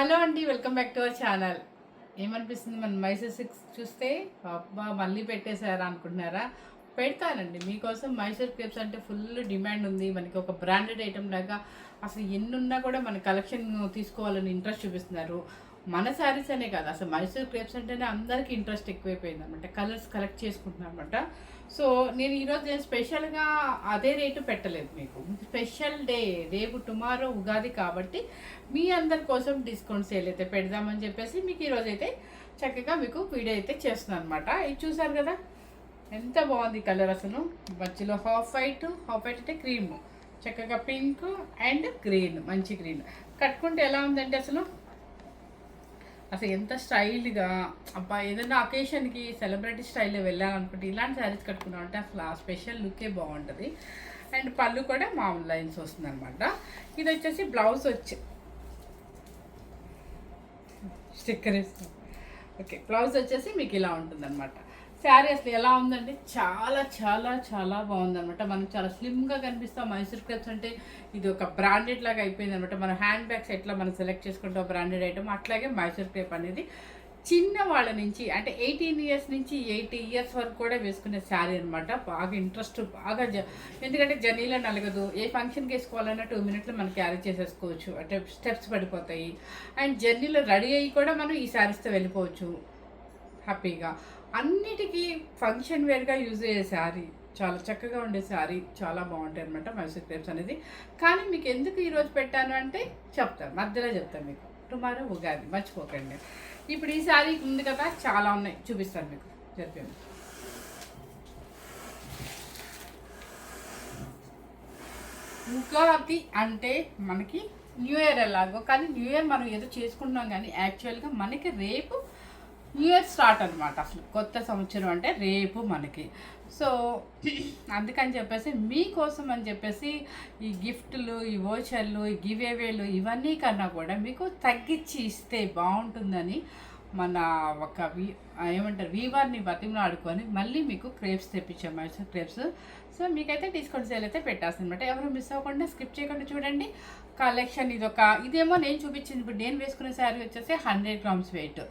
Hello అండి, welcome back to our channel. ఏమనిపిస్తుంది మన మైసూర్ సిల్క్స్ చూస్తే? అబ్బా, మళ్ళీ పెట్టేశారా అనుకుంటున్నారా? పెడతానండి మీకోసం. మైసూర్ క్రేప్స్ అంటే ఫుల్ డిమాండ్ ఉంది. మనకి ఒక బ్రాండెడ్ ఐటమ్ లాగా అసలు ఎన్నున్నా కూడా మన కలెక్షన్ తీసుకోవాలని ఇంట్రెస్ట్ చూపిస్తున్నారు. మన శారీస్ అనే కాదు, అసలు మైసూర్ క్రేప్స్ అంటేనే అందరికీ ఇంట్రెస్ట్ ఎక్కువైపోయింది అనమాట. కలర్స్ కలెక్ట్ చేసుకుంటున్నాను అనమాట. సో నేను ఈరోజు స్పెషల్గా అదే రేటు పెట్టలేదు మీకు. స్పెషల్ డే, రేపు టుమారో ఉగాది కాబట్టి మీ అందరి కోసం డిస్కౌంట్ సేల్ అయితే పెడదామని చెప్పేసి మీకు ఈరోజు అయితే చక్కగా మీకు వీడియో అయితే చేస్తున్నాను అనమాట. ఇది చూసారు కదా ఎంత బాగుంది కలర్. అసలు మధ్యలో హాఫ్ వైట్ అంటే క్రీమ్, చక్కగా పింక్ అండ్ గ్రీన్, మంచి గ్రీన్ కట్టుకుంటే ఎలా ఉందంటే అసలు ఎంత స్టైల్గా. అబ్బా, ఏదైనా అకేషన్కి సెలబ్రిటీ స్టైల్లో వెళ్ళాలనుకుంటే ఇలాంటి శారీస్ కట్టుకున్నాం అంటే అసలు ఆ స్పెషల్ లుక్కే బాగుంటుంది. అండ్ పళ్ళు కూడా మామూలు లైన్స్ వస్తుంది అనమాట. ఇది వచ్చేసి బ్లౌజ్ వచ్చి స్టిక్కర్ ఇస్తాం. ఓకే, బ్లౌజ్ వచ్చేసి మీకు ఇలా ఉంటుంది అనమాట. శారీ అసలు ఎలా ఉందండి? చాలా చాలా చాలా బాగుందనమాట. మనం చాలా స్లిమ్గా కనిపిస్తాం. మైసూర్ క్రేప్స్ అంటే ఇది ఒక బ్రాండెడ్ లాగా అయిపోయింది అనమాట. మన హ్యాండ్ బ్యాగ్స్ ఎట్లా మనం సెలెక్ట్ చేసుకుంటాం బ్రాండెడ్ ఐటమ్, అట్లాగే మైసూర్ క్రేప్ అనేది చిన్న వాళ్ళ నుంచి అంటే 18 ఇయర్స్ నుంచి 80 ఇయర్స్ వరకు కూడా వేసుకునే శారీ అనమాట. బాగా ఇంట్రెస్ట్, బాగా ఎందుకంటే జర్నీలో నలగదు. ఏ ఫంక్షన్కి వేసుకోవాలన్నా 2 మినిట్లో మనం క్యారీ చేసేసుకోవచ్చు. అంటే స్టెప్స్ పడిపోతాయి. అండ్ జర్నీలో రెడీ అయ్యి కూడా మనం ఈ శారీస్తో వెళ్ళిపోవచ్చు హ్యాపీగా. అన్నిటికీ ఫంక్షన్ వేర్గా యూజ్ అయ్యే శారీ, చాలా చక్కగా ఉండే శారీ, చాలా బాగుంటాయి అనమాట మైసూర్ క్రేప్స్ అనేది. కానీ మీకు ఎందుకు ఈరోజు పెట్టాను అంటే చెప్తాను, మధ్యలో చెప్తాను మీకు. టుమారో ఉగాది మర్చిపోకండి. ఇప్పుడు ఈ శారీ ఉంది కదా, చాలా ఉన్నాయి, చూపిస్తాను మీకు. చెప్పాను ఉగాది అంటే మనకి న్యూ ఇయర్ ఎలాగో, కానీ న్యూ ఇయర్ మనం ఏదో చేసుకుంటున్నాం కానీ యాక్చువల్గా మనకి రేపు న్యూ ఇయర్ స్టార్ట్ అనమాట. అసలు కొత్త సంవత్సరం అంటే రేపు మనకి. సో అందుకని చెప్పేసి మీకోసం అని చెప్పేసి ఈ గిఫ్ట్లు, ఈ వోచర్లు, ఈ గివేవేలు ఇవన్నీ కన్నా కూడా మీకు తగ్గించి ఇస్తే బాగుంటుందని మన ఒక ఏమంటారు వీవర్ని బతిమలాడుకొని మళ్ళీ మీకు క్రేప్స్ తెప్పించాం, మైసూర్ క్రేప్స్. సో మీకైతే డిస్కౌంట్ సేల్ అయితే పెట్టాల్సి అనమాట. ఎవరు మిస్ అవ్వకుండా స్కిప్ చేయకుండా చూడండి కలెక్షన్. ఇదేమో నేను చూపించింది. ఇప్పుడు నేను వేసుకునే శారీ వచ్చేసి 100 గ్రామ్స్ వెయిట్,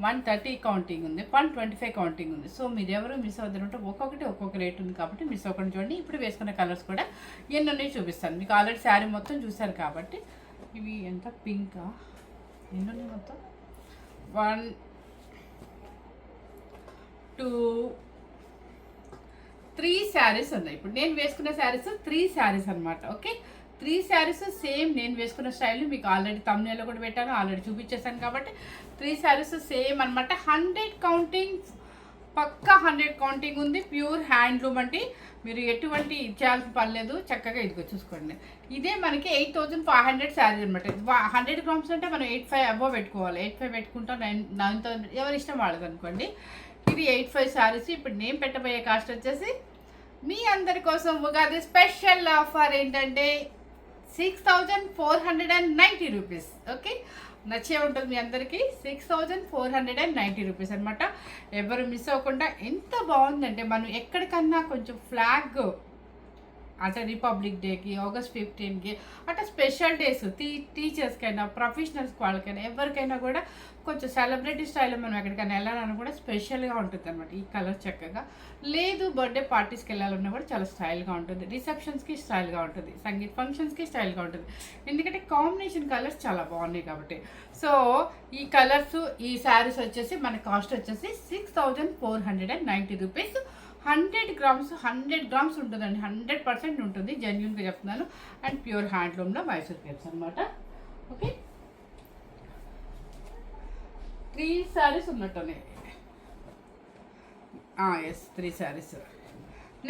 130 కౌంటింగ్ ఉంది, 125 కౌంటింగ్ ఉంది. సో మీరు ఎవరు మిస్ అవుతుంటే ఒక్కొక్క రేట్ ఉంది కాబట్టి మిస్ అవ్వకుండా చూడండి. ఇప్పుడు వేసుకునే కలర్స్ కూడా ఎన్ని ఉన్నాయి చూపిస్తాను మీకు. ఆల్రెడీ శారీ మొత్తం చూసారు కాబట్టి. ఇవి ఎంత పింకా, ఎన్ని ఉన్నాయి మొత్తం? 1 2 3 శారీస్ ఉన్నాయి. ఇప్పుడు నేను వేసుకున్న శారీస్ 3 శారీస్ అనమాట. ఓకే, 3 శారీస్ సేమ్ నేను వేసుకున్న స్టైల్ మీకు ఆల్రెడీ తమ్నేల్లో కూడా పెట్టాను, ఆల్రెడీ చూపించేసాను కాబట్టి 3 శారీస్ సేమ్ అనమాట. 100 కౌంటింగ్, పక్కా 100 కౌంటింగ్ ఉంది. ప్యూర్ హ్యాండ్లూమ్ అంటే మీరు ఎటువంటి ఇచ్చేయాల్సిన పని లేదు. చక్కగా ఇదిగో చూసుకోండి. ఇదే మనకి 8500 శారీ అనమాట. 100 గ్రామ్స్ అంటే మనం 85 అబోవ్ పెట్టుకోవాలి. 85 పెట్టుకుంటాం, 9000 ఎవరి ఇష్టం వాళ్ళది అనుకోండి. ఇది 85 శారీస్. ఇప్పుడు నేను పెట్టబోయే కాస్ట్ వచ్చేసి మీ అందరి కోసం ఉగాది స్పెషల్ ఆఫర్ ఏంటంటే 6490 రూపీస్. ఓకే, నచ్చే ఉంటుంది మీ అందరికీ. 6490 రూపీస్ అనమాట. ఎవరు మిస్ అవ్వకుండా. ఎంత బాగుందంటే మనం ఎక్కడికన్నా కొంచెం ఫ్లాగ్ అంటే రిపబ్లిక్ డేకి, ఆగస్ట్ 15కి అట్లా స్పెషల్ డేస్ టీచర్స్కైనా, ప్రొఫెషనల్స్ వాళ్ళకైనా, ఎవరికైనా కూడా కొంచెం సెలబ్రిటీ స్టైల్లో మనం ఎక్కడికైనా వెళ్ళాలన్నా కూడా స్పెషల్గా ఉంటుంది అనమాట. ఈ కలర్ చక్కగా లేదు. బర్త్డే పార్టీస్కి వెళ్ళాలన్నా కూడా చాలా స్టైల్గా ఉంటుంది. రిసెప్షన్స్కి స్టైల్గా ఉంటుంది, సంగీత ఫంక్షన్స్కి స్టైల్గా ఉంటుంది. ఎందుకంటే కాంబినేషన్ కలర్స్ చాలా బాగున్నాయి కాబట్టి. సో ఈ కలర్స్, ఈ శారీస్ వచ్చేసి మన కాస్ట్ వచ్చేసి 6490 రూపీస్. 100 గ్రామ్స్ ఉంటుందండి. 100% ఉంటుంది, జెన్యున్గా చెప్తున్నాను. అండ్ ప్యూర్ హ్యాండ్లూమ్లో మైసూర్ క్రేప్స్ అనమాట. ఓకే, 3 శారీస్ ఉన్నట్టున్నాయి. ఎస్, 3 శారీస్.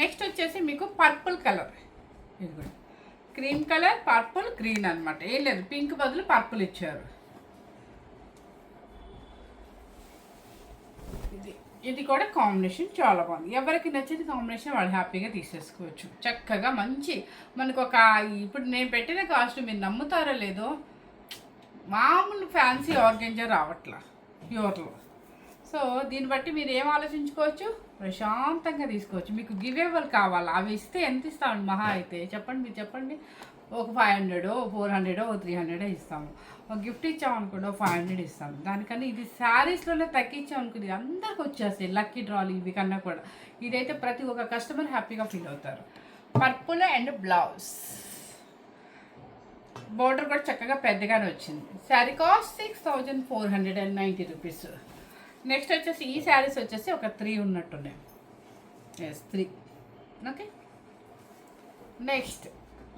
నెక్స్ట్ వచ్చేసి మీకు పర్పుల్ కలర్. ఇది కూడా క్రీమ్ కలర్, పర్పుల్, గ్రీన్ అనమాట. ఏం లేదు, పింక్ బదులు పర్పుల్ ఇచ్చారు. ఇది కూడా కాంబినేషన్ చాలా బాగుంది. ఎవరికి నచ్చిన కాంబినేషన్ వాళ్ళు హ్యాపీగా తీసేసుకోవచ్చు. చక్కగా మంచి మనకు ఒక ఇప్పుడు నేను పెట్టిన కాస్ట్ మీరు నమ్ముతారో లేదో, మామూలు ఫ్యాన్సీ ఆర్గెంజా రావట్లా ప్యూర్లో. సో దీన్ని బట్టి మీరు ఏం ఆలోచించుకోవచ్చు, ప్రశాంతంగా తీసుకోవచ్చు. మీకు గివేబుల్ కావాలా, అవి ఇస్తే ఎంత ఇస్తామండి మహా అయితే చెప్పండి, మీరు చెప్పండి. ఒక 500 400 ఒక 300 ఇస్తాము. ఒక గిఫ్ట్ ఇచ్చామనుకోండి ఒక 500 ఇస్తాము. దానికన్నా ఇది శారీస్లోనే తగ్గించామనుకోండి అందరికి వచ్చేస్తాయి లక్కీ డ్రాలు ఇవి కన్నా కూడా. ఇదైతే ప్రతి ఒక్క కస్టమర్ హ్యాపీగా ఫీల్ అవుతారు. పర్పుల్ అండ్ బ్లౌజ్, బోర్డర్ కూడా చక్కగా పెద్దగానే వచ్చింది. Sari cost 6490 rupees. నెక్స్ట్ వచ్చేసి ఈ శారీస్ వచ్చేసి ఒక 3 ఉన్నట్టున్నాయి. Yes 3. Okay, next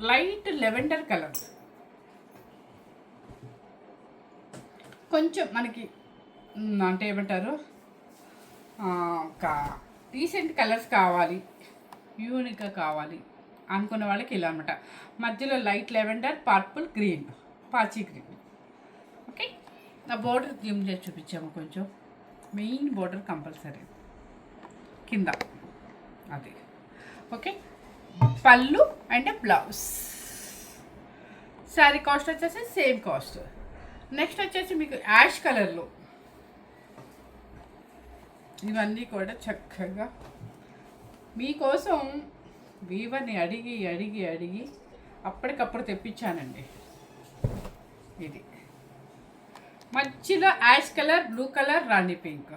light lavender colour, కొంచెం మనకి అంటే ఏమంటారు డీసెంట్ కలర్స్ కావాలి, యూనిక్గా కావాలి అనుకున్న వాళ్ళకి ఇలా అనమాట. మధ్యలో లైట్ లెవెండర్, పర్పుల్, గ్రీన్, పాచి గ్రీన్. ఓకే, నా బోర్డర్ జూమ్ చేసి చూపించాము. కొంచెం మెయిన్ బోర్డర్ కంపల్సరీ కింద అది. ఓకే, పళ్ళు అండ్ బ్లౌజ్. శారీ కాస్ట్ వచ్చేసి సేమ్ కాస్ట్. నెక్స్ట్ వచ్చేసి మీకు యాష్ కలర్లో ఇవన్నీ కూడా చక్కగా మీకోసం వీవర్ని అడిగి అడిగి అడిగి అప్పటికప్పుడు తెప్పించానండి. ఇది మధ్యలో యాష్ కలర్, బ్లూ కలర్, రాణి పింక్.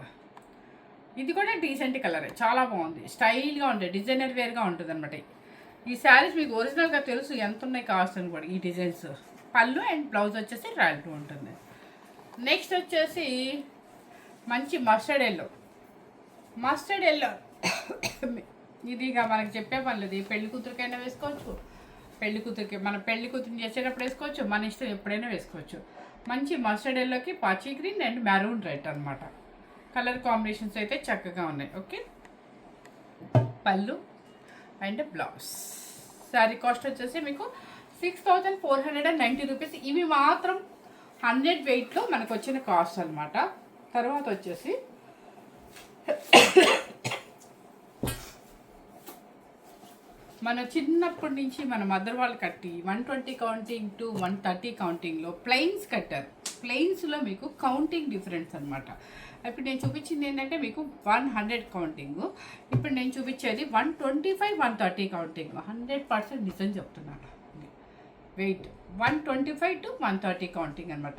ఇది కూడా డీసెంట్ కలరే, చాలా బాగుంది, స్టైల్గా ఉంటుంది, డిజైనర్ వేర్గా ఉంటుంది అనమాట. ఈ శారీస్ మీకు ఒరిజినల్గా తెలుసు ఎంత ఉన్నాయి కాస్ట్ అని కూడా. ఈ డిజైన్స్ పళ్ళు అండ్ బ్లౌజ్ వచ్చేసి రాయల్ టూ ఉంటుంది. నెక్స్ట్ వచ్చేసి మంచి మస్టర్డ్ ఎల్లో. మస్టర్డ్ ఎల్లో ఇది ఇక మనకి చెప్పే పని లేదు. పెళ్లి కూతురికైనా వేసుకోవచ్చు, పెళ్లి కూతురికి మన పెళ్లి కూతురిని చేసేటప్పుడు వేసుకోవచ్చు, మన ఇష్టం ఎప్పుడైనా వేసుకోవచ్చు. మంచి మస్టర్డ్ ఎల్లోకి పాచి గ్రీన్ అండ్ మెరూన్ రెడ్ అనమాట. కలర్ కాంబినేషన్స్ అయితే చక్కగా ఉన్నాయి. ఓకే, పళ్ళు అండ్ బ్లౌజ్. శారీ కాస్ట్ వచ్చేసి మీకు 6490 రూపీస్. ఇవి మాత్రం 100 వెయిట్లో మనకు వచ్చిన కాస్ట్ అనమాట. తర్వాత వచ్చేసి మన చిన్నప్పటి నుంచి మన మదర్ వాళ్ళు కట్టి 120 కౌంటింగ్ టు 130 కౌంటింగ్లో ప్లెయిన్స్ కట్టారు. ప్లెయిన్స్లో మీకు కౌంటింగ్ డిఫరెన్స్ అనమాట. ఇప్పుడు నేను చూపించింది ఏంటంటే మీకు 100 కౌంటింగ్, ఇప్పుడు నేను చూపించేది 125 130 కౌంటింగ్. 100% నిజం చెప్తున్నాను. వెయిట్ 125 to 130 కౌంటింగ్ అనమాట.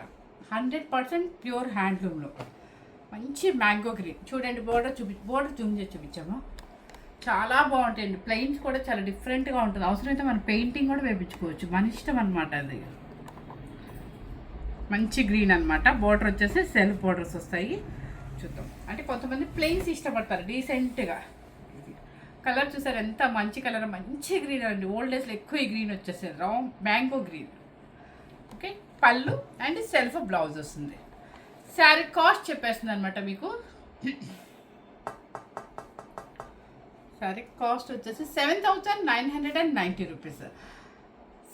100% ప్యూర్ హ్యాండ్లూమ్లో మంచి మ్యాంగో గ్రీన్. చూడండి బోర్డర్ బోర్డర్ జూమ్ చేసి చూపించాము. చాలా బాగుంటాయండి. ప్లెయిన్స్ కూడా చాలా డిఫరెంట్గా ఉంటుంది. అవసరమైతే మనం పెయింటింగ్ కూడా వేయించుకోవచ్చు, మన ఇష్టం అనమాట. అది మంచి గ్రీన్ అనమాట. బోర్డర్ వచ్చేసి సెల్ఫ్ బోర్డర్స్ వస్తాయి. చూద్దాం, అంటే కొంతమంది ప్లెయిన్స్ ఇష్టపడతారు డీసెంట్గా. కలర్ చూసారు ఎంత మంచి కలర్, మంచి గ్రీన్ అండి. ఓల్డ్ డేస్లో ఎక్కువ ఈ గ్రీన్ వచ్చేసారు, మ్యాంగో గ్రీన్. ఓకే, పళ్ళు అండ్ సెల్ఫ్ బ్లౌజ్ వస్తుంది. శారీ కాస్ట్ చెప్పేస్తుంది అనమాట మీకు. శారీ కాస్ట్ వచ్చేసి 7990 రూపీస్.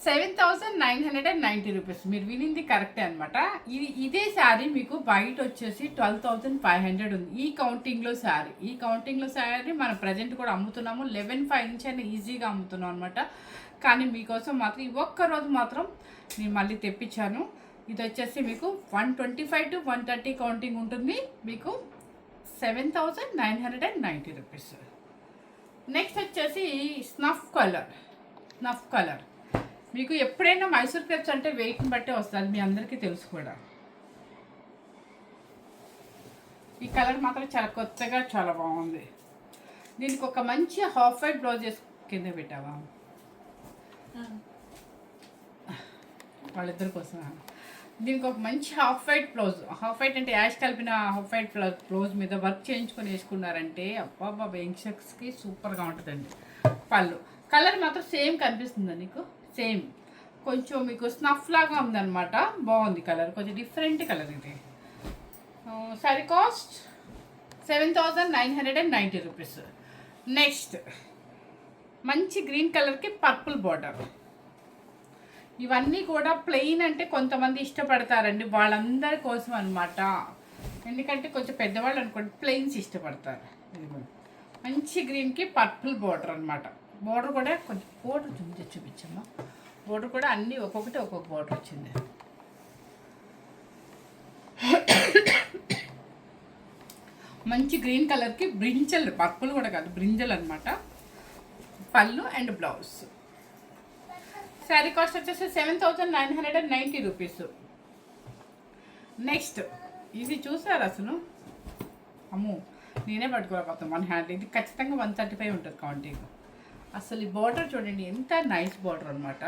7990 రూపీస్. మీరు వినింది కరెక్టే అనమాట. ఇదే శారీ మీకు బయట వచ్చేసి 12,500 ఉంది ఈ కౌంటింగ్లో శారీ. ఈ కౌంటింగ్లో శారీ మనం ప్రజెంట్ కూడా అమ్ముతున్నాము. 11,500 నుంచి అయినా ఈజీగా అమ్ముతున్నాం అనమాట. కానీ మీకోసం మాత్రం ఈ ఒక్కరోజు మాత్రం నేను మళ్ళీ తెప్పించాను. ఇది వచ్చేసి మీకు 125 to 130 కౌంటింగ్ ఉంటుంది. మీకు 7990 రూపీస్. నెక్స్ట్ వచ్చేసి స్నఫ్ కలర్. మీకు ఎప్పుడైనా మైసూర్ క్రేప్స్ అంటే వెయిట్ని బట్టే వస్తుంది, మీ అందరికీ తెలుసు కూడా. ఈ కలర్ మాత్రం చాలా కొత్తగా చాలా బాగుంది. దీనికి ఒక మంచి హాఫ్ వైట్ బ్లౌజ్ కింద పెట్టావా వాళ్ళిద్దరి కోసం. దీనికి ఒక మంచి half white blouse, half white అంటే యాష్ కలిపిన హాఫ్ వైట్ బ్లౌజ్ మీద వర్క్ చేయించుకొని వేసుకున్నారంటే అబ్బా యంగ్స్టర్స్కి సూపర్గా ఉంటుందండి. పళ్ళు కలర్ మాత్రం సేమ్ కనిపిస్తుందా నీకు? సేమ్, కొంచెం మీకు స్నఫ్ లాగా ఉందన్నమాట. బాగుంది కలర్, కొంచెం డిఫరెంట్ కలర్ ఇది. Sari cost 7990 rupees. నెక్స్ట్ మంచి గ్రీన్ కలర్కి పర్పుల్ బార్డర్. ఇవన్నీ కూడా ప్లెయిన్ అంటే కొంతమంది ఇష్టపడతారండి, వాళ్ళందరి కోసం అనమాట. ఎందుకంటే కొంచెం పెద్దవాళ్ళు అనుకోండి ప్లెయిన్స్ ఇష్టపడతారు. మంచి గ్రీన్కి పర్పుల్ బార్డర్ అనమాట. బార్డర్ కూడా కొంచెం బోర్డర్ చూపించమ్మా. బోర్డర్ కూడా అన్నీ ఒక్కొక్కటి ఒక్కొక్క బోర్డర్ వచ్చింది. మంచి గ్రీన్ కలర్కి బ్రింజల్, పర్పుల్ కూడా కాదు బ్రింజల్ అనమాట. పళ్ళు అండ్ బ్లౌజ్. శారీ కాస్ట్ వచ్చేసి 7,990 రూపీస్. నెక్స్ట్ ఇది చూసారు అసలు, అమ్మో నేనే పట్టుకోలేకపోతాను వన్ హ్యాండ్. ఇది ఖచ్చితంగా 135 ఉంటుంది కౌంటింగ్. అసలు ఈ బార్డర్ చూడండి ఎంత నైస్ బార్డర్ అనమాట.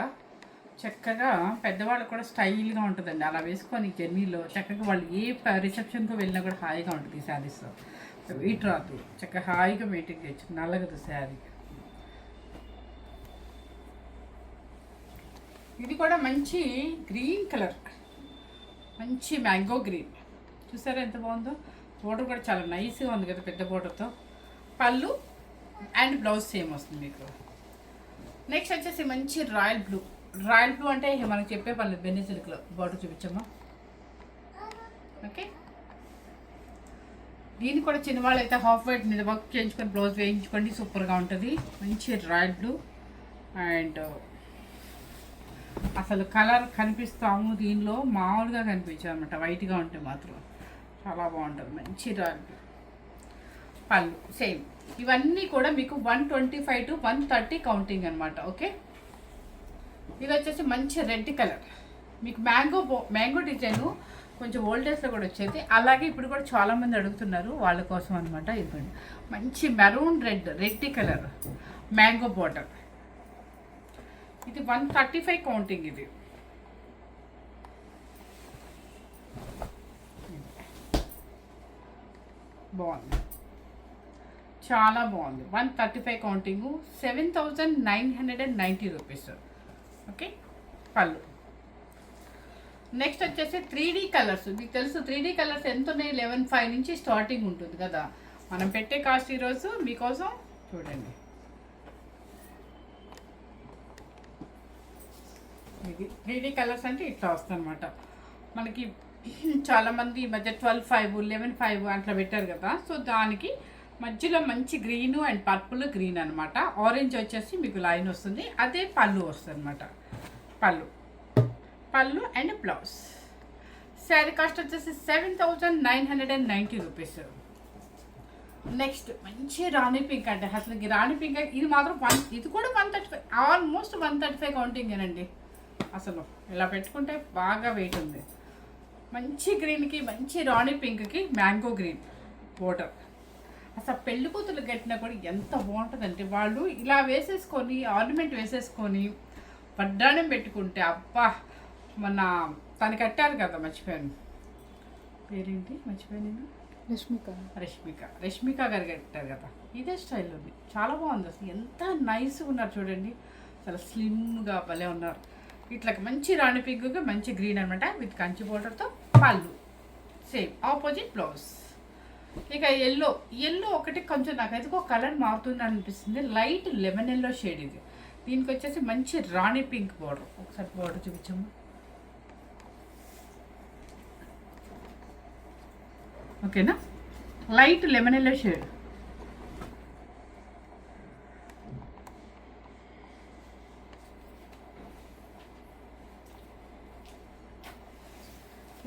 చక్కగా పెద్దవాళ్ళకు కూడా స్టైల్గా ఉంటుందండి. అలా వేసుకొని జర్నీలో చక్కగా వాళ్ళు ఏ రిసెప్షన్కి వెళ్ళినా కూడా హాయిగా ఉంటుంది ఈ శారీస్. వెయిట్ రాదు, చక్కగా హాయిగా మెయింటైన్ చేయొచ్చు. నల్లగదు శారీ. ఇది కూడా మంచి గ్రీన్ కలర్, మంచి మ్యాంగో గ్రీన్. చూసారా ఎంత బాగుందో. బోర్డర్ కూడా చాలా నైస్గా ఉంది కదా, పెద్ద బోర్డర్తో. పళ్ళు అండ్ బ్లౌజ్ సేమ్ వస్తుంది మీకు. నెక్స్ట్ వచ్చేసి మంచి రాయల్ బ్లూ. రాయల్ బ్లూ అంటే మనకు చెప్పే పర్లేదు, బెన్నీ సిల్క్లో బోర్డర్ చూపించమ్మా. ఓకే, దీన్ని కూడా చిన్నవాళ్ళు అయితే హాఫ్ వైట్ మీద వర్క్ చేయించుకొని బ్లౌజ్ వేయించుకోండి, సూపర్గా ఉంటుంది. మంచి రాయల్ బ్లూ. అండ్ అసలు కలర్ కనిపిస్తాము దీనిలో మామూలుగా కనిపించాయి అనమాట, వైట్గా ఉంటే మాత్రం చాలా బాగుంటుంది. మంచి రాయల్ బ్లూ. పళ్ళు సేమ్. ఇవన్నీ కూడా మీకు 125 to 130 కౌంటింగ్ అనమాట. ఓకే, ఇది వచ్చేసి మంచి రెడ్ కలర్. మీకు మ్యాంగో డిజైను కొంచెం ఓల్డేజ్లో కూడా వచ్చేది. అలాగే ఇప్పుడు కూడా చాలామంది అడుగుతున్నారు వాళ్ళ కోసం అనమాట. ఇవ్వండి, మంచి maroon red colour mango border. ఇది 135 కౌంటింగ్. ఇది బాగుంది, చాలా బాగుంది. 135 కౌంటింగ్, 7,990 రూపీస్. ఓకే, పళ్ళు. నెక్స్ట్ వచ్చేసి 3D కలర్స్. మీకు తెలుసు 3D కలర్స్ ఎంత ఉన్నాయి, 11,500 నుంచి స్టార్టింగ్ ఉంటుంది కదా. మనం పెట్టే కాస్ట్ ఈరోజు మీకోసం చూడండి. ఇది 3D కలర్స్ అంటే ఇట్లా వస్తుంది అనమాట మనకి. చాలామంది ఈ మధ్య 12,500, 11,500 అట్లా పెట్టారు కదా. సో దానికి మధ్యలో మంచి గ్రీను అండ్ పర్పుల్ గ్రీన్ అనమాట. ఆరెంజ్ వచ్చేసి మీకు లైన్ వస్తుంది. అదే పళ్ళు వస్తుంది అనమాట. పళ్ళు అండ్ బ్లౌజ్. శారీ కాస్ట్ వచ్చేసి 7,990 రూపీస్. నెక్స్ట్ మంచి రాణి పింక్. అంటే అసలు రాణి పింక్ ఇది మాత్రం ఇది కూడా 135, ఆల్మోస్ట్ 135 కౌంటింగ్ ఏనండి. అసలు ఇలా పెట్టుకుంటే బాగా వెయిట్ ఉంది. మంచి గ్రీన్కి మంచి రాణి పింక్కి మ్యాంగో గ్రీన్ బోర్డర్. అసలు పెళ్లి కూతురు కట్టినా కూడా ఎంత బాగుంటుందంటే, వాళ్ళు ఇలా వేసేసుకొని ఆర్నమెంట్ వేసేసుకొని వడ్డాణం పెట్టుకుంటే అబ్బా. మన తను కట్టారు కదా, మర్చిపోయాను పేరేంటి, మర్చిపోయాను. రష్మిక గారు కట్టారు కదా. ఇదే స్టైల్ ఉంది, చాలా బాగుంది. అసలు ఎంత నైస్గా ఉన్నారు చూడండి. చాలా స్లిమ్గా భలే ఉన్నారు. ఇట్లా మంచి రాణి పింక్గా మంచి గ్రీన్ అనమాట, విత్ కంచి బోర్డర్తో. పళ్ళు సేమ్, ఆపోజిట్ బ్లౌజ్. ఇక ఎల్లో ఒకటి కొంచెం నాకైతే ఒక కలర్ మారుతుంది అనిపిస్తుంది. లైట్ లెమన్ ఎల్లో షేడ్ ఇది. దీనికి వచ్చేసి మంచి రాణి పింక్ బోర్డర్. ఒకసారి బోర్డర్ చూపించాము. ఓకేనా, లైట్ లెమన్ ఎల్లో షేడ్.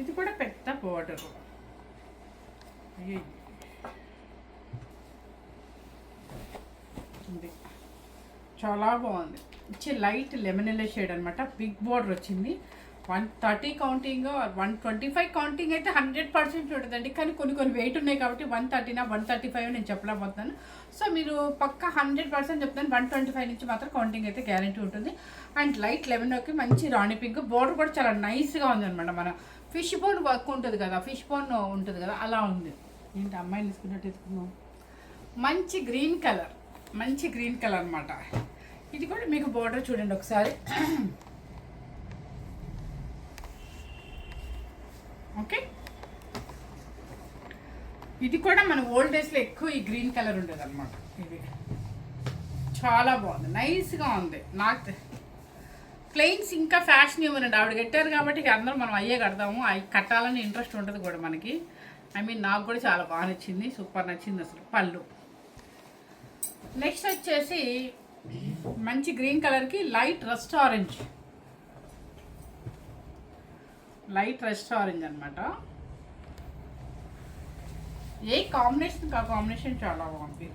ఇది కూడా పెద్ద బోర్డర్. చాలా బాగుంది. మంచి లైట్ లెమన్ ఎల్లో షేడ్ అనమాట. బిగ్ బోర్డర్ వచ్చింది. 130 కౌంటింగ్, 125 కౌంటింగ్ అయితే 100% ఉంటుందండి. కానీ కొన్ని వెయిట్ ఉన్నాయి కాబట్టి 130 135 నేను చెప్పలేకపోతున్నాను. సో మీరు పక్క 100% చెప్తాను. 125 నుంచి మాత్రం కౌంటింగ్ అయితే గ్యారంటీ ఉంటుంది. అండ్ లైట్ లెమన్కి మంచి రాణి పింక్ బోర్డర్ కూడా చాలా నైస్గా ఉంది అనమాట. మన ఫిష్ బోన్ వర్క్ ఉంటుంది కదా, ఫిష్ బోన్ ఉంటుంది కదా, అలా ఉంది. ఏంటి అమ్మాయిని తీసుకున్నట్టు తీసుకున్నాం. మంచి గ్రీన్ కలర్ అనమాట. ఇది కూడా మీకు బోర్డర్ చూడండి ఒకసారి. ఓకే, ఇది కూడా మన ఓల్డ్ డేస్లో ఎక్కువ ఈ గ్రీన్ కలర్ ఉండేది అనమాట. ఇది చాలా బాగుంది, నైస్గా ఉంది. నాకు ప్లెయిన్స్ ఇంకా ఫ్యాషన్ ఇవ్వనండి. ఆవిడ కట్టారు కాబట్టి అందరూ మనం అయ్యే కడతాము. అవి కట్టాలని ఇంట్రెస్ట్ ఉంటుంది కూడా మనకి. నాకు కూడా చాలా బాగా నచ్చింది, సూపర్ నచ్చింది అసలు. పళ్ళు. నెక్స్ట్ వచ్చేసి మంచి గ్రీన్ కలర్కి లైట్ రస్ట్ ఆరెంజ్ అనమాట. ఏ కాంబినేషన్ చాలా బాగుంది.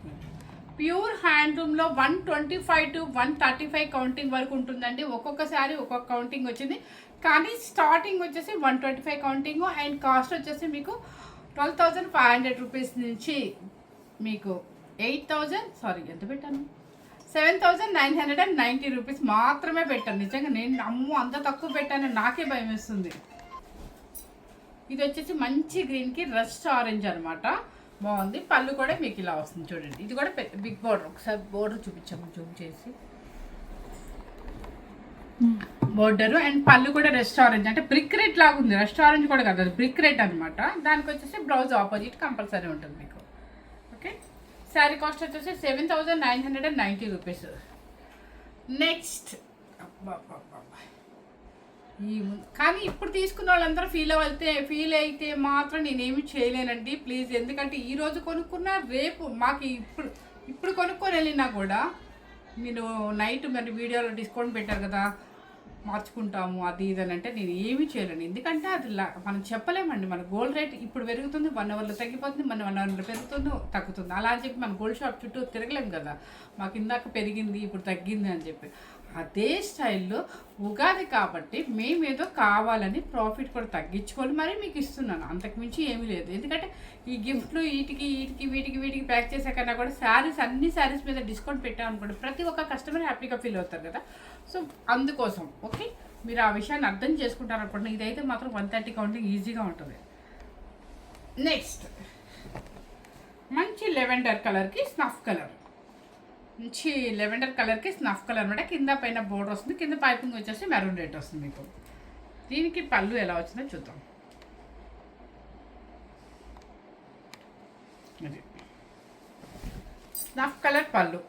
ప్యూర్ హ్యాండ్లూమ్లో 125 to 135 కౌంటింగ్ వరకు ఉంటుందండి. ఒక్కొక్కసారి ఒక్కొక్క కౌంటింగ్ వచ్చింది, కానీ స్టార్టింగ్ వచ్చేసి 125 కౌంటింగ్ అండ్ కాస్ట్ వచ్చేసి మీకు 12,500 రూపీస్ నుంచి మీకు 8,000 ఎంత పెట్టాను, 7,990 రూపీస్ మాత్రమే పెట్టాను. నిజంగా నేను అమ్మో అంత తక్కువ పెట్టాను, నాకే భయం వేస్తుంది. ఇది వచ్చేసి మంచి గ్రీన్కి రస్ట్ ఆరెంజ్ అనమాట, బాగుంది. పళ్ళు కూడా మీకు ఇలా వస్తుంది చూడండి. ఇది కూడా బిగ్ బోర్డర్, ఒకసారి బోర్డర్ చూపించాము జూమ్ చేసి. బోర్డర్ అండ్ పళ్ళు కూడా రెస్ట్ ఆరెంజ్, అంటే బ్రిక్ రెడ్ లాగా ఉంది. రెస్ట్ ఆరెంజ్ కూడా కాదు, అది బ్రిక్ రెడ్ అనమాట. దానికి వచ్చేసి బ్లౌజ్ ఆపోజిట్ కంపల్సరీ ఉంటుంది మీకు. ఓకే, శారీ కాస్ట్ వచ్చేసి 7,990 రూపీస్. నెక్స్ట్ కానీ ఇప్పుడు తీసుకున్న వాళ్ళందరూ ఫీల్ అయితే మాత్రం నేనేమి చేయలేనండి ప్లీజ్. ఎందుకంటే ఈరోజు కొనుక్కున్నా రేపు మాకు ఇప్పుడు కొనుక్కొని వెళ్ళినా కూడా మీరు నైట్ మరి వీడియోలో డిస్కౌంట్ పెట్టారు కదా మార్చుకుంటాము అది ఇది అని అంటే నేను ఏమీ చేయలేను. ఎందుకంటే అది మనం చెప్పలేమండి. మన గోల్డ్ రేట్ ఇప్పుడు పెరుగుతుంది, 1 అవర్లో తగ్గిపోతుంది, మన 1 అవర్లో పెరుగుతుంది తగ్గుతుంది. అలా అని చెప్పి మన గోల్డ్ షాప్ చుట్టూ తిరగలేము కదా. మాకు ఇందాక పెరిగింది ఇప్పుడు తగ్గింది అని చెప్పి. అదే స్టైల్లో ఉగాది కాబట్టి మేమేదో కావాలని ప్రాఫిట్ కూడా తగ్గించుకొని మరీ మీకు ఇస్తున్నాను, అంతకుమించి ఏమీ లేదు. ఎందుకంటే ఈ గిఫ్ట్లు వీటికి ప్యాక్ చేసే కన్నా కూడా అన్ని శారీస్ మీద డిస్కౌంట్ పెట్టామనుకోండి ప్రతి ఒక్క కస్టమర్ హ్యాపీగా ఫీల్ అవుతారు కదా. సో అందుకోసం ఓకే, మీరు ఆ విషయాన్ని అర్థం చేసుకుంటారు అనుకోండి. ఇదైతే మాత్రం 130 కౌంటింగ్ ఈజీగా ఉంటుంది. నెక్స్ట్ మంచి లెవెండర్ కలర్కి స్నఫ్ కలర్, మంచి లెవెండర్ కలర్కి స్నఫ్ కలర్ అనమాట. కింద పైన బోర్డర్ వస్తుంది, కింద పైపింగ్ వచ్చేసి మెరూన్ రెడ్ వస్తుంది మీకు. దీనికి పళ్ళు ఎలా వచ్చిందో చూద్దాం. అది స్నఫ్ కలర్ పళ్ళు,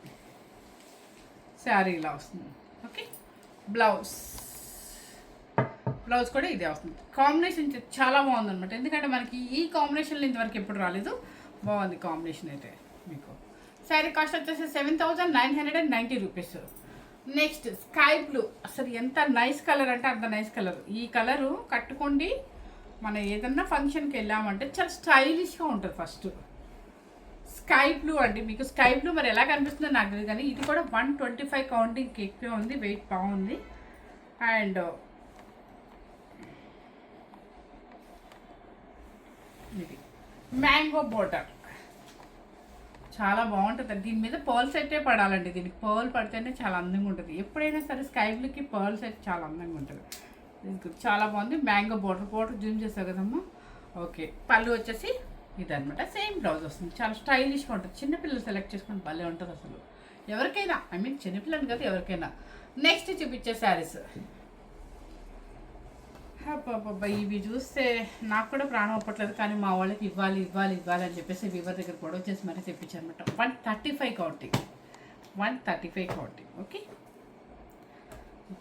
శారీ ఇలా వస్తుంది. ఓకే, బ్లౌజ్ కూడా ఇదే వస్తుంది. కాంబినేషన్ చాలా బాగుంది అనమాట. ఎందుకంటే మనకి ఈ కాంబినేషన్లో ఇంతవరకు ఎప్పుడు రాలేదు, బాగుంది కాంబినేషన్ అయితే మీకు. శారీ కాస్ట్ వచ్చేసి 7,990 రూపీస్. నెక్స్ట్ స్కై బ్లూ, అసలు ఎంత నైస్ కలర్ అంటే అంత నైస్ కలర్. ఈ కలరు కట్టుకోండి, మనం ఏదన్నా ఫంక్షన్కి వెళ్ళామంటే చాలా స్టైలిష్గా ఉంటుంది. ఫస్ట్ స్కై బ్లూ అండి, మీకు స్కై బ్లూ మరి ఎలా కనిపిస్తుందో నాకు తెలియదు, కానీ ఇది కూడా 125 కౌంటింగ్కి ఎక్కువ ఉంది, వెయిట్ బాగుంది. అండ్ ఇది మ్యాంగో బోర్డర్ చాలా బాగుంటుంది. దీని మీద పర్ల్ సెట్టే పడాలండి, దీనికి పర్ల్ పడితేనే చాలా అందంగా ఉంటుంది. ఎప్పుడైనా సరే స్కై బ్లూకి పర్ల్ సెట్ చాలా అందంగా ఉంటుంది. చాలా బాగుంది. మ్యాంగో బోర్డర్ జూమ్ చేసావు కదమ్మా. ఓకే, పళ్ళు వచ్చేసి ఇదనమాట. సేమ్ బ్లౌజ్ వస్తుంది, చాలా స్టైలిష్గా ఉంటుంది. చిన్నపిల్లలు సెలెక్ట్ చేసుకుని భలే ఉంటుంది అసలు ఎవరికైనా, ఐ మీన్ చిన్నపిల్లలు కదా ఎవరికైనా. నెక్స్ట్ చూపించే శారీస్, అబ్బాబ్బా ఇవి చూస్తే నాకు కూడా ప్రాణం ఒప్పట్లేదు, కానీ మా వాళ్ళకి ఇవ్వాలి అని చెప్పేసి వివర్ దగ్గర కూడా వచ్చేసి మరీ తెప్పించారు అనమాట. 135 కౌంటింగ్. ఓకే,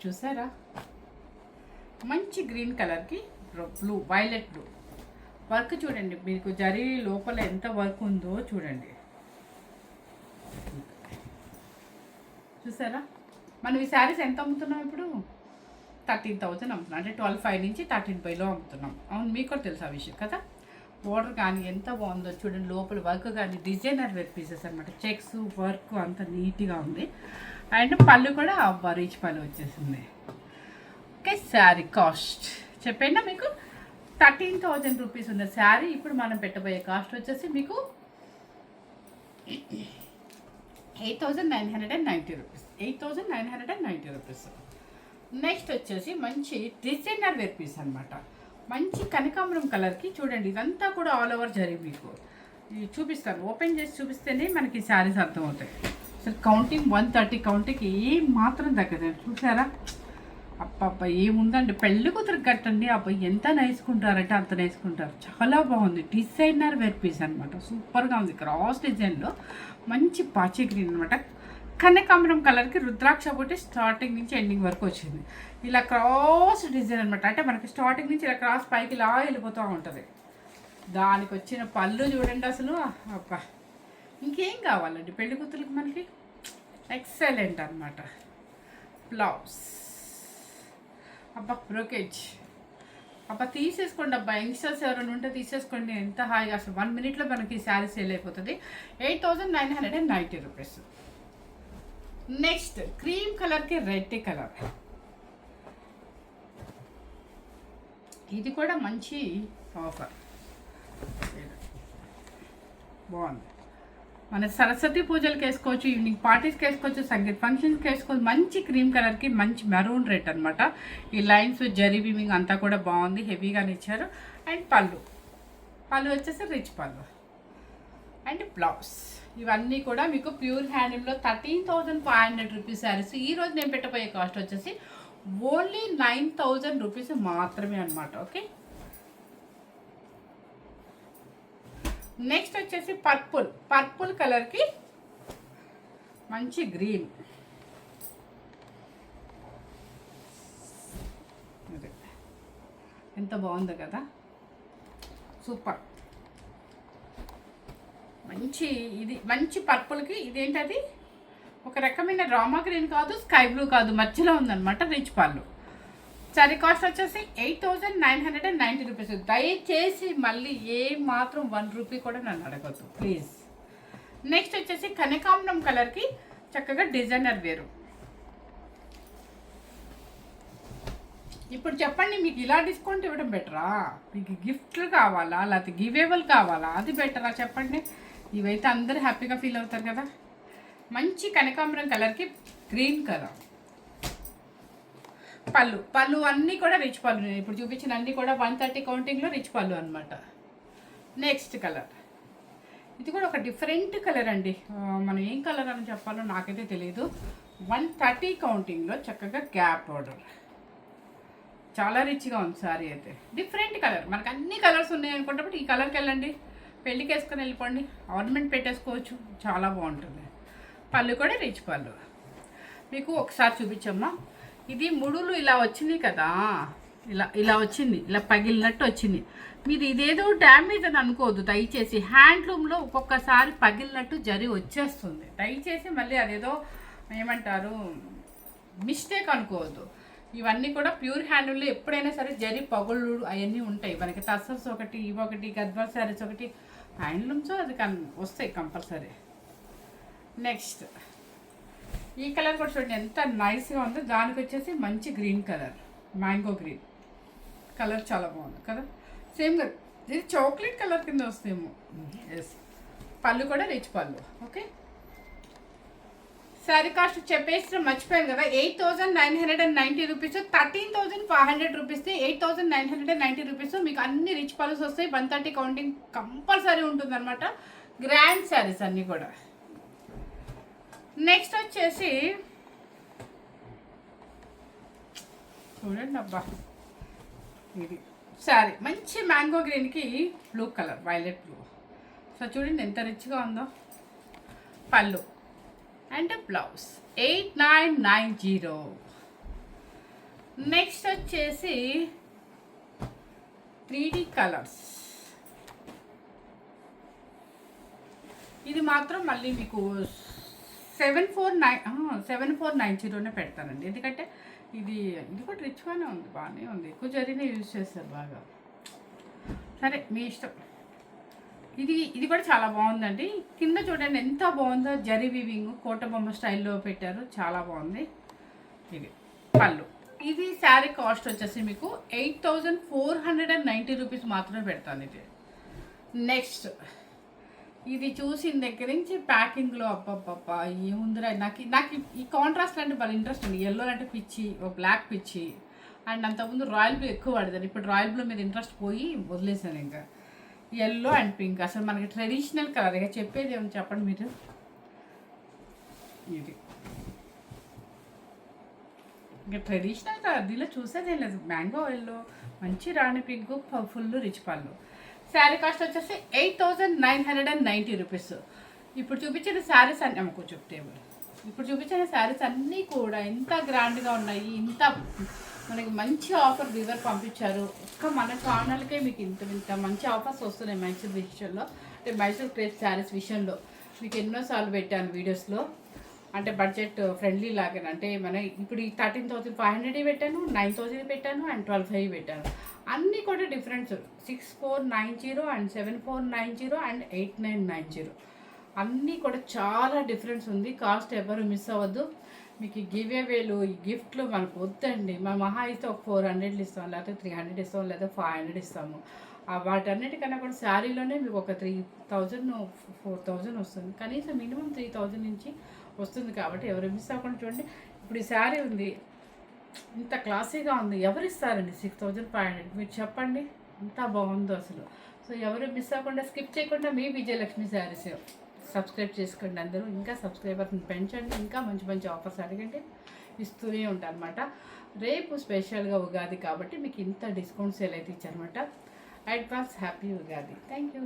చూసారా మంచి గ్రీన్ కలర్కి బ్లూ, వైలెట్ బ్లూ వర్క్ చూడండి. మీకు జరీ లోపల ఎంత వర్క్ ఉందో చూడండి. చూసారా, మనం ఈ శారీస్ ఎంత అమ్ముతున్నాం ఇప్పుడు? 13,000 అమ్ముతున్నాం, అంటే 12,500 నుంచి 13,500 అమ్ముతున్నాం. అవును, మీకు కూడా తెలుసు ఆ విషయం కదా. బోర్డర్ కానీ ఎంత బాగుందో చూడండి, లోపల వర్క్ కానీ డిజైనర్ వేర్ పీసెస్ అనమాట. చెక్స్ వర్క్ అంత నీట్గా ఉంది. అండ్ పళ్ళు కూడా రీచ్ పళ్ళు వచ్చేసింది. ఓకే, శారీ కాస్ట్ చెప్పండి మీకు 13,000 రూపీస్ ఉంది శారీ. ఇప్పుడు మనం పెట్టబోయే కాస్ట్ వచ్చేసి మీకు 8,990 రూపీస్. నెక్స్ట్ వచ్చేసి మంచి డిజైనర్ వేర్ పీస్ అనమాట. మంచి కనకాంబరం కలర్కి చూడండి, ఇదంతా కూడా ఆల్ ఓవర్ జరిగి మీకు చూపిస్తాను. ఓపెన్ చేసి చూపిస్తేనే మనకి శారీస్ అర్థమవుతాయి. అసలు కౌంటింగ్ 130 కౌంటింగ్కి ఏం మాత్రం తగ్గదు. చూసారా, అబ్బా ఏముందండి, పెళ్ళి కూతురు కట్టండి. అబ్బాయి ఎంత నేసుకుంటారంటే అంత నేసుకుంటారు. చాలా బాగుంది, డిజైనర్ వేర్ పీస్ అనమాట. సూపర్గా ఉంది. క్రాస్ డిజైన్లో మంచి పాచి గ్రీన్ అనమాట. కనకాంబరం కలర్కి రుద్రాక్ష ఒకటి స్టార్టింగ్ నుంచి ఎండింగ్ వరకు వచ్చింది. ఇలా క్రాస్ డిజైన్ అనమాట. అంటే మనకి స్టార్టింగ్ నుంచి ఇలా క్రాస్ పైకి ఇలా వెళ్ళిపోతూ ఉంటుంది. దానికి వచ్చిన పళ్ళు చూడండి అసలు, అబ్బా ఇంకేం కావాలండి పెళ్లి కూతురికి మనకి. ఎక్సలెంట్ అనమాట. బ్లౌజ్ అబ్బా బ్రోకేజ్ అబ్బా తీసేసుకోండి అబ్బా, యంగ్స్టర్స్ ఎవరైనా ఉంటే తీసేసుకోండి. ఎంత హాయిగా అసలు 1 minute మనకి శారీ సేల్ అయిపోతుంది. 8,990 రూపీస్. నెక్స్ట్ క్రీమ్ కలర్కి రెడ్ కలర్, ఇది కూడా మంచి ఆఫర్, బాగుంది. మన సరస్వతి పూజలకు వేసుకోవచ్చు, ఈవినింగ్ పార్టీస్కి వేసుకోవచ్చు, సంగీత్ ఫంక్షన్స్కి వేసుకోవచ్చు. మంచి క్రీమ్ కలర్కి మంచి మెరూన్ రెడ్ అనమాట. ఈ లైన్స్ జరీ వీవింగ్ అంతా కూడా బాగుంది, హెవీగానే ఇచ్చారు. అండ్ పళ్ళు వచ్చేసి రిచ్ పళ్ళు అండ్ బ్లౌజ్. ఇవన్నీ కూడా మీకు ప్యూర్ హ్యాండ్లూమ్లో 13,500 రూపీస్ శారీస్. ఈరోజు నేను పెట్టబోయే కాస్ట్ వచ్చేసి ఓన్లీ 9,000 రూపీస్ మాత్రమే అనమాట. ఓకే, నెక్స్ట్ వచ్చేసి పర్పుల్ కలర్కి మంచి గ్రీన్, ఎంత బాగుందో కదా, సూపర్. ఇది మంచి పర్పుల్కి ఇదేంటది ఒక రకమైన రామా గ్రీన్ కాదు, స్కై బ్లూ కాదు, మధ్యలో ఉందన్నమాట. రిచ్ పళ్ళు. సారీ కాస్ట్ వచ్చేసి 8,990 రూపీస్. దయచేసి మళ్ళీ ఏ మాత్రం 1 రూపీ కూడా నన్ను అడగద్దు ప్లీజ్. నెక్స్ట్ వచ్చేసి కనకాంబరం కలర్కి చక్కగా డిజైనర్ వేరు. ఇప్పుడు చెప్పండి, మీకు ఇలా డిస్కౌంట్ ఇవ్వడం బెటరా, మీకు గిఫ్ట్లు కావాలా, లేకపోతే గివేబుల్ కావాలా, అది బెటరా చెప్పండి. ఇవైతే అందరూ హ్యాపీగా ఫీల్ అవుతారు కదా. మంచి కనకాంబరం కలర్కి గ్రీన్ కలర్. పళ్ళు అన్నీ కూడా రిచ్ పళ్ళు. నేను ఇప్పుడు చూపించిన అన్నీ కూడా 130 కౌంటింగ్లో రిచ్ పళ్ళు అనమాట. నెక్స్ట్ కలర్, ఇది కూడా ఒక డిఫరెంట్ కలర్ అండి. మనం ఏం కలర్ అని చెప్పాలో నాకైతే తెలియదు. 130 కౌంటింగ్లో చక్కగా గ్యాప్ బార్డర్, చాలా రిచ్గా ఉంది సారీ అయితే. డిఫరెంట్ కలర్, మనకు అన్ని కలర్స్ ఉన్నాయి అనుకుంటే ఈ కలర్కి వెళ్ళండి, పెళ్ళికి వేసుకొని వెళ్ళిపోండి, ఆర్నమెంట్ పెట్టేసుకోవచ్చు, చాలా బాగుంటుంది. పళ్ళు కూడా రిచ్ పళ్ళు. మీకు ఒకసారి చూపించమ్మా, ఇది ముడులు ఇలా వచ్చింది కదా, ఇలా వచ్చింది, ఇలా పగిలినట్టు వచ్చింది. మీరు ఇదేదో డ్యామేజ్ అని అనుకోవద్దు దయచేసి. హ్యాండ్లూమ్లో ఒక్కొక్కసారి పగిలినట్టు జరి వచ్చేస్తుంది. దయచేసి మళ్ళీ అదేదో ఏమంటారు మిస్టేక్ అనుకోవద్దు. ఇవన్నీ కూడా ప్యూర్ హ్యాండ్లూమ్లో ఎప్పుడైనా సరే జరి పగుళ్ళు అవన్నీ ఉంటాయి. మనకి టసర్స్ ఒకటి, ఇవి ఒకటి, గద్వాల్ శారీస్ ఒకటి, హ్యాండ్లూమ్స్ అది వస్తాయి కంపల్సరీ. నెక్స్ట్ ఈ కలర్ కూడా చూడండి ఎంత నైస్గా ఉందో. దానికి వచ్చేసి మంచి green colour, mango green colour, చాలా బాగుంది కదా. సేమ్ కదా, ఇది చాక్లెట్ కలర్ కింద వస్తేమో. ఎస్, పళ్ళు కూడా రిచ్ పళ్ళు. ఓకే, శారీ కాస్ట్ చెప్పేసి మర్చిపోయాను కదా, 8,990 రూపీస్. 13,500 rupees, 8,990 rupees. మీకు అన్ని రిచ్ పళ్ళస్ వస్తాయి. 130 కౌంటింగ్ కంపల్సరీ ఉంటుంది అనమాట. గ్రాండ్ శారీస్ అన్నీ కూడా. నెక్స్ట్ వచ్చేసి చూడండి అబ్బా, ఇది శారీ మంచి మ్యాంగో గ్రీన్కి blue colour, violet blue. So చూడండి ఎంత రిచ్గా ఉందో. పళ్ళు అండ్ బ్లౌజ్ 8,990. నెక్స్ట్ వచ్చేసి 3D కలర్స్. ఇది మాత్రం మళ్ళీ మీకు 7490 పెడతానండి. ఎందుకంటే ఇది కూడా రిచ్గానే ఉంది, బాగానే ఉంది. ఎక్కువ జరీనే యూజ్ చేస్తారు బాగా. సరే మీ ఇష్టం. ఇది కూడా చాలా బాగుందండి. కింద చూడండి ఎంత బాగుందో, జరీ వీవింగ్ కోట బొమ్మ స్టైల్లో పెట్టారు, చాలా బాగుంది. ఇది పళ్ళు. ఇది శారీ కాస్ట్ వచ్చేసి మీకు 8,490 రూపీస్ మాత్రమే పెడతాను ఇది. నెక్స్ట్ ఇది చూసిన దగ్గర నుంచి ప్యాకింగ్లో అబ్బబ్బబ్బా ఏముందిరా. నాకు ఈ కాంట్రాస్ట్ అంటే బాగా ఇంట్రెస్ట్ ఉంది. ఎల్లో అంటే పిచ్చి, బ్లాక్ పిచ్చి. అండ్ అంతకుముందు రాయల్ బ్లూ ఎక్కువ పడతాను. ఇప్పుడు రాయల్ బ్లూ మీద ఇంట్రెస్ట్ పోయి వదిలేసాను. ఇంకా ఎల్లో అండ్ పింక్ అసలు మనకి ట్రెడిషనల్ కలర్. ఇక చెప్పేది ఏమని చెప్పండి మీరు. ఇది ఇంకా ట్రెడిషనల్ కలర్, దీనిలో చూసేదేం లేదు. మ్యాంగో ఎల్లో, మంచి రాణి పింక్, ఫుల్ రిచ్ పళ్ళు. శారీ కాస్ట్ వచ్చేసి 8,990 రూపీస్. ఇప్పుడు చూపించిన శారీస్ అన్నీ అమ్ముకోవచ్చు టేబుల్. ఇప్పుడు చూపించిన శారీస్ అన్నీ కూడా ఎంత గ్రాండ్గా ఉన్నాయి. ఇంత మనకి మంచి ఆఫర్ వీవర్ పంపించారు. ఒక్క మన ఛానల్కే మీకు ఇంత మంచి ఆఫర్స్ వస్తున్నాయి మైసూర్ విషయంలో. అంటే మైసూర్ క్రేప్ శారీస్ విషయంలో మీకు ఎన్నోసార్లు పెట్టాను వీడియోస్లో. అంటే బడ్జెట్ ఫ్రెండ్లీ లాగా. అంటే మన ఇప్పుడు ఈ 13,500 పెట్టాను, 9,000 పెట్టాను, అండ్ 12,500 పెట్టాను. అన్నీ కూడా డిఫరెన్స్ 6490 అండ్ 7490 అండ్ 8990 అన్నీ కూడా చాలా డిఫరెన్స్ ఉంది. కాస్ట్ ఎవరు మిస్ అవ్వద్దు. మీకు గివ్ అవేలు ఈ గిఫ్ట్లు మనకు వద్దండి. మా మహా అయితే ఒక 400 ఇస్తాం, లేకపోతే 300 ఇస్తాం, లేదా 500 ఇస్తాము. వాటన్నిటికన్నా కూడా శారీలోనే మీకు ఒక 3000 4000 వస్తుంది. కనీసం మినిమం 3000 నుంచి వస్తుంది. కాబట్టి ఎవరు మిస్ అవ్వకుండా చూడండి. ఇప్పుడు ఈ శారీ ఉంది, ఇంత క్లాసీగా ఉంది, ఎవరు ఇస్తారండి 6500? మీరు చెప్పండి, ఎంత బాగుందో అసలు. సో ఎవరు మిస్ అవ్వకుండా, స్కిప్ చేయకుండా మీ విజయలక్ష్మి శారీస్ సబ్స్క్రైబ్ చేసుకోండి. అందరూ ఇంకా సబ్స్క్రైబర్ని పెంచండి, ఇంకా మంచి మంచి ఆఫర్స్ అడగండి, ఇస్తూనే ఉంటాను అనమాట. రేపు స్పెషల్గా ఉగాది కాబట్టి మీకు ఇంత డిస్కౌంట్ సేల్ అయితే ఇచ్చారనమాట. Advance happy Ugadi. Thank you.